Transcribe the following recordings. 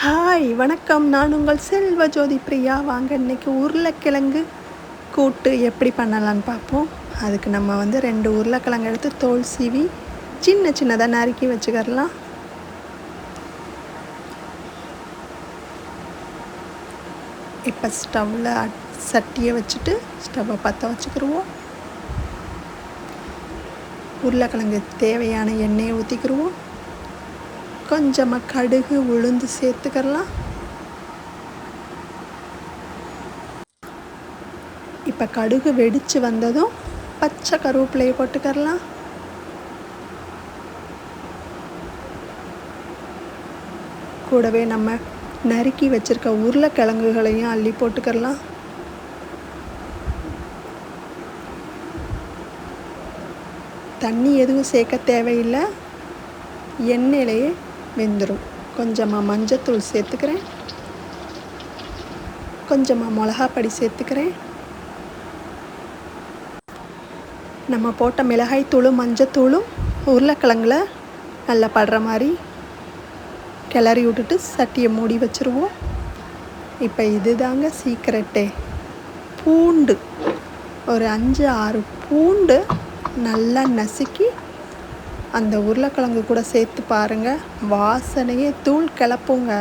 Hi வணக்கம், நான் உங்கள் செல்வஜோதி பிரியா. வாங்க இன்றைக்கி உருளைக்கிழங்கு கூட்டு எப்படி பண்ணலான்னு பார்ப்போம். அதுக்கு நம்ம 2 உருளைக்கிழங்கு எடுத்து தோல் சீவி சின்ன சின்னதாக நறுக்கி வச்சுக்கிறலாம். இப்போ ஸ்டவ்வில் சட்டியை வச்சுட்டு ஸ்டவ்வை பற்ற வச்சுக்கிடுவோம். உருளைக்கிழங்கு தேவையான எண்ணெயை ஊற்றிக்கிடுவோம். கொஞ்சமாக கடுகு உளுந்து சேர்த்துக்கலாம். இப்போ கடுகு வெடித்து வந்ததும் பச்சை கருவேப்பிலையை போட்டுக்கலாம். கூடவே நம்ம நறுக்கி வச்சுருக்க உருளைக்கிழங்குகளையும் அள்ளி போட்டுக்கலாம். தண்ணி எதுவும் சேர்க்க தேவையில்லை, எண்ணெயிலேயே வெந்துடும். கொஞ்சமாக மஞ்சத்தூள் சேர்த்துக்கிறேன், கொஞ்சமாக மிளகாப்பொடி சேர்த்துக்கிறேன். நம்ம போட்ட மிளகாய் தூளும் மஞ்சத்தூளும் உருளைக்கிழங்குல நல்லா படுற மாதிரி கிளறி விட்டுட்டு சட்டியை மூடி வச்சுருவோம். இப்போ இதுதாங்க சீக்ரெட்டே. பூண்டு ஒரு 5-6 பூண்டு நல்லா நசுக்கி அந்த உருளைக்கிழங்கு கூட சேர்த்து பாருங்கள், வாசனையே தூள் கிளப்புங்க.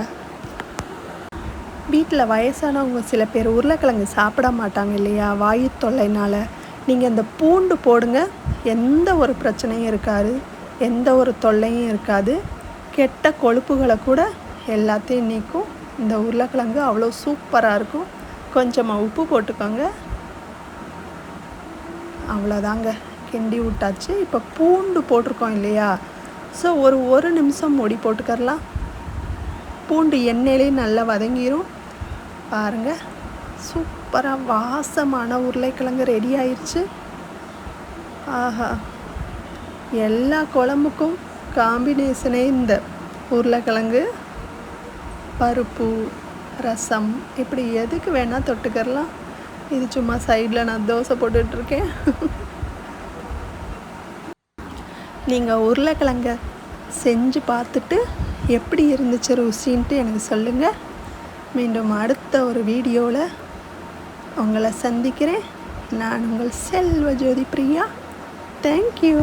வீட்டில் வயசானவங்க சில பேர் உருளைக்கிழங்கு சாப்பிட மாட்டாங்க இல்லையா, வாயு தொல்லைனால். நீங்கள் இந்த பூண்டு போடுங்க, எந்த ஒரு பிரச்சனையும் இருக்காது, எந்த ஒரு தொல்லையும் இருக்காது. கெட்ட கொழுப்புகளை கூட எல்லாத்தையும் நீக்கும். இந்த உருளைக்கிழங்கு அவ்வளோ சூப்பராக இருக்கும். கொஞ்சமாக உப்பு போட்டுக்கோங்க, அவ்வளோதாங்க. கிண்டி விட்டாச்சு. இப்போ பூண்டு போட்டிருக்கோம் இல்லையா, ஸோ ஒரு நிமிஷம் மூடி போட்டுக்கரலாம். பூண்டு எண்ணெயிலே நல்லா வதங்கிடும். பாருங்கள், சூப்பராக வாசமான உருளைக்கிழங்கு ரெடி ஆயிடுச்சு. ஆஹா, எல்லா குழம்புக்கும் காம்பினேஷனே இந்த உருளைக்கிழங்கு. பருப்பு, ரசம், இப்படி எதுக்கு வேணால் தொட்டுக்கரலாம். இது சும்மா சைடில் நான் தோசை போட்டுட்ருக்கேன். நீங்கள் உருளைக்கிழங்க செஞ்சு பார்த்துட்டு எப்படி இருந்துச்சு ருசின்ட்டு எனக்கு சொல்லுங்கள். மீண்டும் அடுத்த ஒரு வீடியோவில் உங்களை சந்திக்கிறேன். நான் உங்கள் செல்வஜோதி பிரியா. தேங்க்யூ.